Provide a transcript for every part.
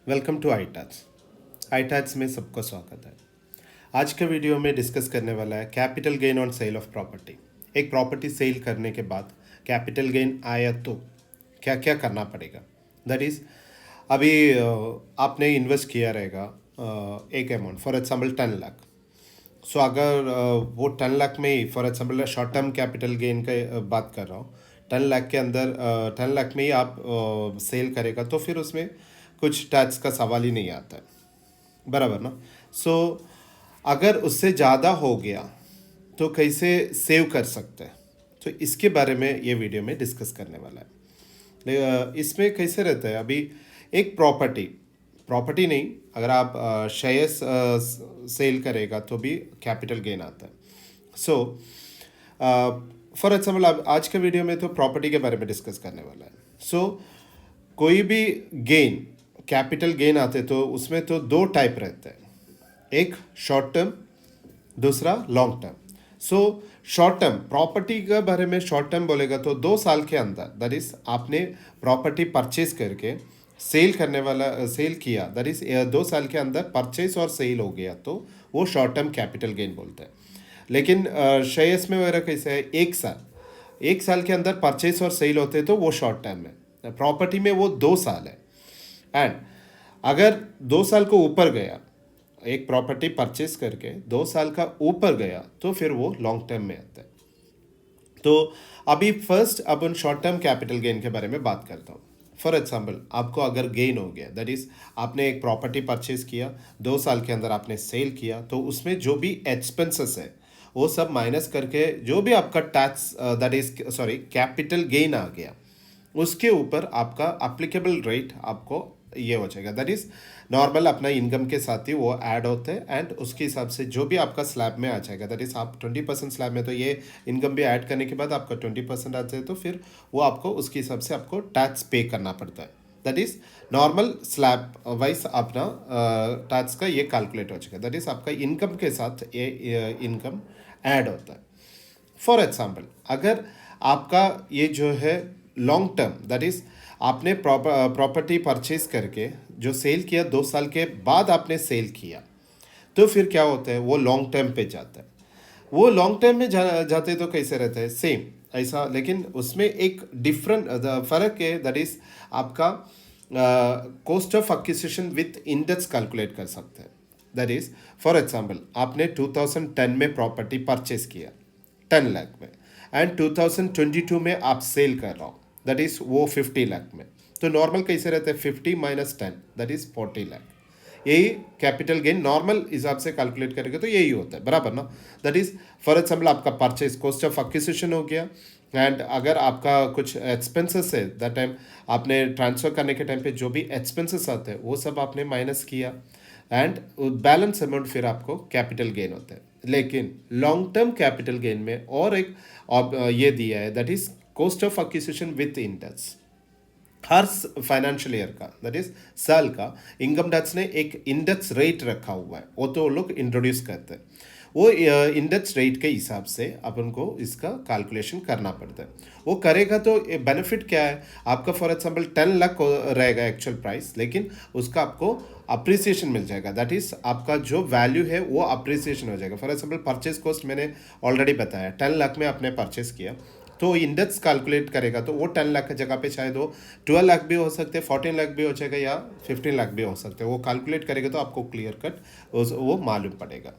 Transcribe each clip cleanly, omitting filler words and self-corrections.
Welcome to I tax में सबका स्वागत है। आज के वीडियो में डिस्कस करने वाला है capital gain on sale of property. एक प्रॉपर्टी सेल करने के बाद कैपिटल गेन आया तो क्या क्या करना पड़ेगा। दैट इज़ अभी आपने इन्वेस्ट किया रहेगा एक amount, for example 10 lakh. So अगर वो 10 लाख में ही, for example short term capital gain का बात कर रहा हूँ, 10 लाख के अंदर 10 लाख में ही आप सेल करेगा तो फिर उसमें कुछ टैक्स का सवाल ही नहीं आता है, बराबर ना। सो अगर उससे ज़्यादा हो गया तो कैसे सेव कर सकते हैं, तो इसके बारे में ये वीडियो में डिस्कस करने वाला है। इसमें कैसे रहता है, अभी एक प्रॉपर्टी नहीं, अगर आप शेयर्स सेल करेगा तो भी कैपिटल गेन आता है। सो फॉर एग्जाम्पल आज के वीडियो में तो प्रॉपर्टी के बारे में डिस्कस करने वाला है। सो कोई भी गेन, कैपिटल गेन आते तो उसमें तो दो टाइप रहते हैं, एक शॉर्ट टर्म, दूसरा long term. So short term property के बारे में शॉर्ट टर्म बोलेगा तो 2 साल के अंदर, दैट इज आपने प्रॉपर्टी परचेज करके सेल करने वाला सेल किया, दैट इज 2 साल के अंदर परचेज और सेल हो गया तो वो शॉर्ट टर्म कैपिटल गेन बोलते हैं। लेकिन शेयर्स में वगैरह कैसे है, 1 साल के अंदर परचेज और सेल होते तो वो शॉर्ट टर्म है। प्रॉपर्टी में वो 2 साल है। एंड अगर 2 साल को ऊपर गया, एक प्रॉपर्टी परचेज करके 2 साल का ऊपर गया तो फिर वो लॉन्ग टर्म में आता है। तो अभी फर्स्ट अपन शॉर्ट टर्म कैपिटल गेन के बारे में बात करता हूँ। फॉर एग्जाम्पल आपको अगर गेन हो गया, दैट इज आपने एक प्रॉपर्टी परचेज किया, 2 साल के अंदर आपने सेल किया, तो उसमें जो भी एक्सपेंसेस है वो सब माइनस करके जो भी आपका tax, that is sorry capital gain आ गया, उसके ऊपर आपका अप्लीकेबल रेट आपको ये हो जाएगा। दैट इज नॉर्मल अपना इनकम के साथ ही वो ऐड होते हैं एंड उसके हिसाब से जो भी आपका स्लैब में आ जाएगा, दैट इज आप 20% स्लैब में, तो ये इनकम भी ऐड करने के बाद आपका 20% आ जाए तो फिर वो आपको उसके हिसाब से आपको टैक्स पे करना पड़ता है। That is normal slab wise अपना टैक्स का ये कैलकुलेट हो जाएगा। दैट इज आपका इनकम के साथ ये इनकम ऐड होता है। फॉर एग्जाम्पल अगर आपका ये जो है लॉन्ग टर्म, दैट इज आपने प्रॉपर्टी परचेज करके जो सेल किया, 2 साल के बाद आपने सेल किया, तो फिर क्या होता है, वो लॉन्ग टर्म पे जाता है। वो लॉन्ग टर्म में जाते तो कैसे रहता है, सेम ऐसा, लेकिन उसमें एक डिफरेंट फ़र्क है। दैट इज आपका cost of acquisition with index calculate कर सकते हैं। दैट इज फॉर एग्जांपल आपने 2010 में प्रॉपर्टी परचेज किया 10 लाख में, एंड 2022 में आप सेल कर रहा हो, दैट इज वो 50 लाख में। तो नॉर्मल कैसे रहता है, 50 माइनस 10 दैट इज 40 लाख। यही कैपिटल गेन नॉर्मल हिसाब से कैलकुलेट करेंगे तो यही होता है, बराबर ना। दैट इज फॉर एग्जाम्पल आपका परचेज कॉस्ट ऑफ एक्विजिशन हो गया, एंड अगर आपका कुछ एक्सपेंसेस है, दैट टाइम आपने ट्रांसफ़र करने के टाइम पे जो भी एक्सपेंसेस आते हैं वो सब आपने माइनस किया, एंड बैलेंस अमाउंट फिर आपको कैपिटल गेन होता है। लेकिन लॉन्ग टर्म कैपिटल गेन में और एक ये दिया है, that is cost of acquisition with index. Her financial year का, दैट इज साल का इनकम टैक्स ने एक इंडेक्स रेट रखा हुआ है, वो तो लोग इंट्रोड्यूस करते हैं। वो इंडेक्स रेट के हिसाब से अपन को इसका कैलकुलेशन करना पड़ता है। वो करेगा तो बेनिफिट क्या है आपका, फॉर एग्जांपल 10 लाख रहेगा एक्चुअल प्राइस, लेकिन उसका आपको अप्रिसिएशन मिल जाएगा। दैट इज आपका जो वैल्यू है वो अप्रिसिएशन हो जाएगा। फॉर एग्जांपल परचेज कॉस्ट मैंने ऑलरेडी बताया, 10 लाख में आपने परचेज किया, तो इंडेक्स कैलकुलेट करेगा तो वो 10 लाख की जगह पे शायद वो 12 लाख भी हो सकते हैं, 14 लाख भी हो जाएगा, या 15 लाख भी हो सकते हैं। वो कैलकुलेट करेगा तो आपको क्लियर कट वो मालूम पड़ेगा।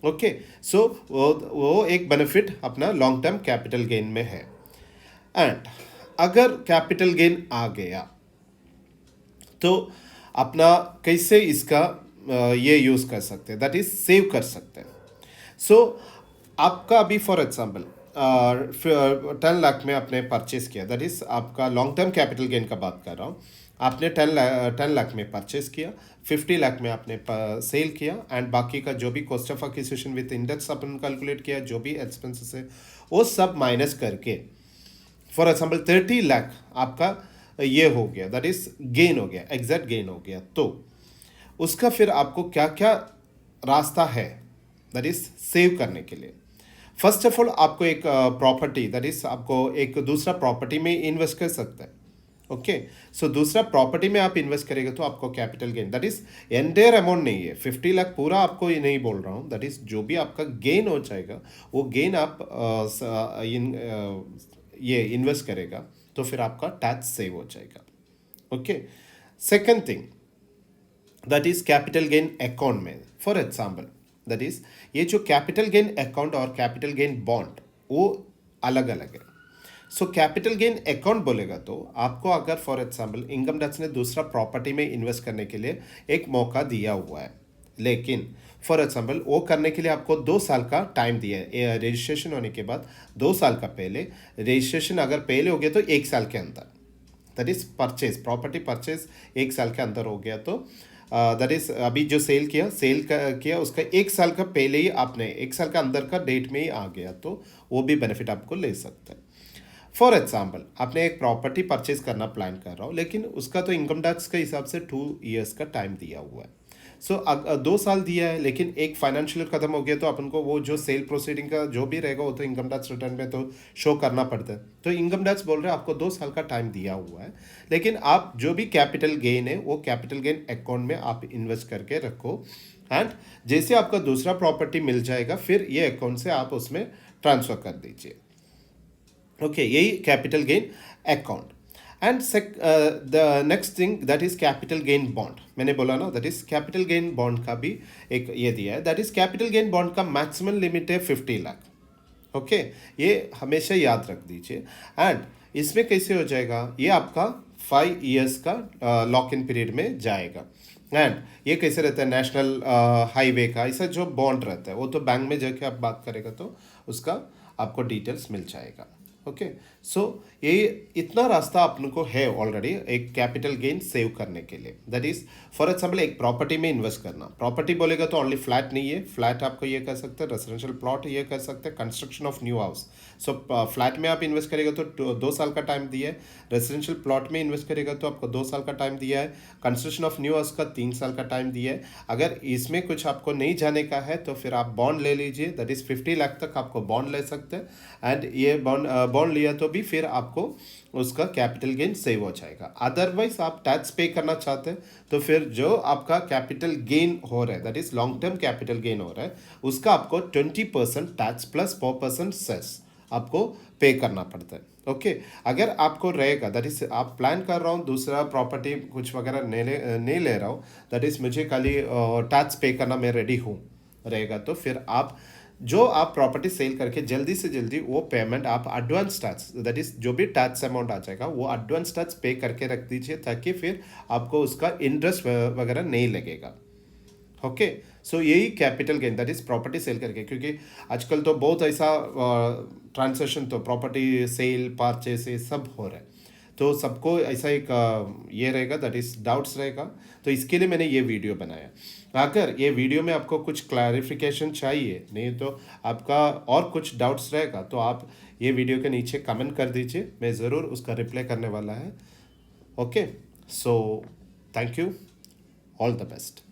ओके, सो वो एक बेनिफिट अपना लॉन्ग टर्म कैपिटल गेन में है। एंड अगर कैपिटल गेन आ गया तो अपना कैसे इसका ये यूज़ कर सकते हैं, दैट इज सेव कर सकते हैं। सो आपका अभी फॉर एग्जांपल 10 लाख में आपने परचेस किया, दैट इज आपका लॉन्ग टर्म कैपिटल गेन का बात कर रहा हूँ। आपने 10 लाख में परचेस किया, 50 लाख में आपने सेल किया, एंड बाकी का जो भी cost of acquisition with index upon calculate किया, जो भी एक्सपेंसेस है वो सब माइनस करके फॉर एग्जाम्पल 30 लाख आपका ये हो गया, दैट इज गेन हो गया, एग्जैक्ट गेन हो गया। तो उसका फिर आपको क्या क्या रास्ता है, दैट इज सेव करने के लिए। फर्स्ट ऑफ ऑल आपको एक प्रॉपर्टी, दैट इज आपको एक दूसरा प्रॉपर्टी में इन्वेस्ट कर सकते हैं। ओके। सो दूसरा, प्रॉपर्टी में आप इन्वेस्ट करेंगे तो आपको capital gain, that is entire amount नहीं है 50 लाख पूरा, आपको ये नहीं बोल रहा हूँ, दैट इज जो भी आपका गेन हो जाएगा वो गेन आप ये इन्वेस्ट करेगा तो फिर आपका टैक्स सेव हो जाएगा। Okay. Second thing, that is capital gain account में, फॉर एग्जाम्पल दैट इज ये जो कैपिटल गेन अकाउंट और कैपिटल गेन बॉन्ड वो अलग अलग है। सो कैपिटल गेन अकाउंट बोलेगा तो आपको अगर फॉर एग्जाम्पल इनकम टैक्स ने दूसरा प्रॉपर्टी में इन्वेस्ट करने के लिए एक मौका दिया हुआ है, लेकिन फॉर एग्जाम्पल वो करने के लिए आपको 2 साल का टाइम दिया है रजिस्ट्रेशन होने के बाद। 2 साल का पहले रजिस्ट्रेशन अगर पहले हो गया तो 1 साल के अंदर, that is purchase, property purchase 1 साल के अंदर हो गया तो दैट इज अभी जो किया उसका 1 साल का पहले ही आपने 1 साल का अंदर का डेट में ही आ गया तो वो भी बेनिफिट आपको ले सकता है। फॉर एग्जाम्पल आपने एक प्रॉपर्टी परचेज करना प्लान कर रहा हो, लेकिन उसका तो इनकम टैक्स के हिसाब से 2 years का टाइम दिया हुआ है। सो 2 साल दिया है, लेकिन एक फाइनेंशियल खत्म हो गया तो अपन को वो जो सेल प्रोसीडिंग का जो भी रहेगा वो तो इनकम टैक्स रिटर्न में तो शो करना पड़ता है। तो इनकम टैक्स बोल रहे हैं आपको 2 साल का टाइम दिया हुआ है, लेकिन आप जो भी कैपिटल गेन है वो कैपिटल गेन अकाउंट में आप इन्वेस्ट करके रखो, एंड जैसे आपका दूसरा प्रॉपर्टी मिल जाएगा फिर ये अकाउंट से आप उसमें ट्रांसफर कर दीजिए। ओके, यही capital gain account. And the next thing that is capital gain bond, मैंने बोला ना that is capital gain bond का भी एक ये दिया है, that is capital gain bond का मैक्सिमम लिमिट है 50 लाख। ओके, ये हमेशा याद रख दीजिए। एंड इसमें कैसे हो जाएगा, ये आपका 5 years का लॉक इन पीरियड में जाएगा। एंड ये कैसे रहता है, नेशनल हाईवे का ऐसा जो बॉन्ड रहता है वो तो बैंक में जाके आप बात करेगा तो उसका आपको डिटेल्स मिल जाएगा। ओके। सो ये इतना रास्ता अपन को है ऑलरेडी एक कैपिटल गेन सेव करने के लिए, दैट इज फॉर एग्जाम्पल एक प्रॉपर्टी में इन्वेस्ट करना। प्रॉपर्टी बोलेगा तो ओनली फ्लैट नहीं है, फ्लैट आपको ये कर सकते हैं, रेजिडेंशियल प्लॉट ये कर सकते हैं, construction of new house. So flat में आप इन्वेस्ट करेगा तो 2 साल का टाइम दिया है, रेजिडेंशियल प्लॉट में इन्वेस्ट करेगा तो आपको 2 साल का टाइम दिया है, कंस्ट्रक्शन ऑफ न्यू हाउस का 3 साल का टाइम दिया है। अगर इसमें कुछ आपको नहीं जाने का है तो फिर आप बॉन्ड ले लीजिए, दैट इज 50 लाख तक आपको बॉन्ड ले सकते हैं, एंड ये बॉन्ड लिया तो भी फिर आपको उसका कैपिटल गेन सेव हो जाएगा। अदरवाइज आप टैक्स पे करना चाहते हैं तो फिर जो आपका कैपिटल गेन हो रहा है that is long term capital gain हो रहा है उसका आपको 20% टैक्स प्लस 4% सेस आपको पे करना पड़ता है। ओके, अगर आपको रहेगा दैट इज आप प्लान कर रहा हूँ दूसरा प्रॉपर्टी कुछ वगैरह नहीं ले रहा हूँ, दैट इज मुझे खाली टैक्स पे करना मैं रेडी हूँ रहेगा तो फिर आप जो आप प्रॉपर्टी सेल करके जल्दी से जल्दी वो पेमेंट आप एडवांस टैक्स दैट इज जो भी टैक्स अमाउंट आ जाएगा वो एडवांस टैक्स पे करके रख दीजिए ताकि फिर आपको उसका इंटरेस्ट वगैरह नहीं लगेगा। ओके। सो यही capital gain that is property sale करके, क्योंकि आजकल तो बहुत ऐसा ट्रांसेक्शन तो प्रॉपर्टी सेल परचेस ये सब हो रहा है तो सबको ऐसा एक ये रहेगा दैट इज डाउट्स रहेगा, तो इसके लिए मैंने ये वीडियो बनाया। अगर ये वीडियो में आपको कुछ क्लैरिफिकेशन चाहिए नहीं तो आपका और कुछ डाउट्स रहेगा तो आप ये वीडियो के नीचे कमेंट कर दीजिए, मैं ज़रूर उसका रिप्लाई करने वाला है। Okay, so thank you, all the best.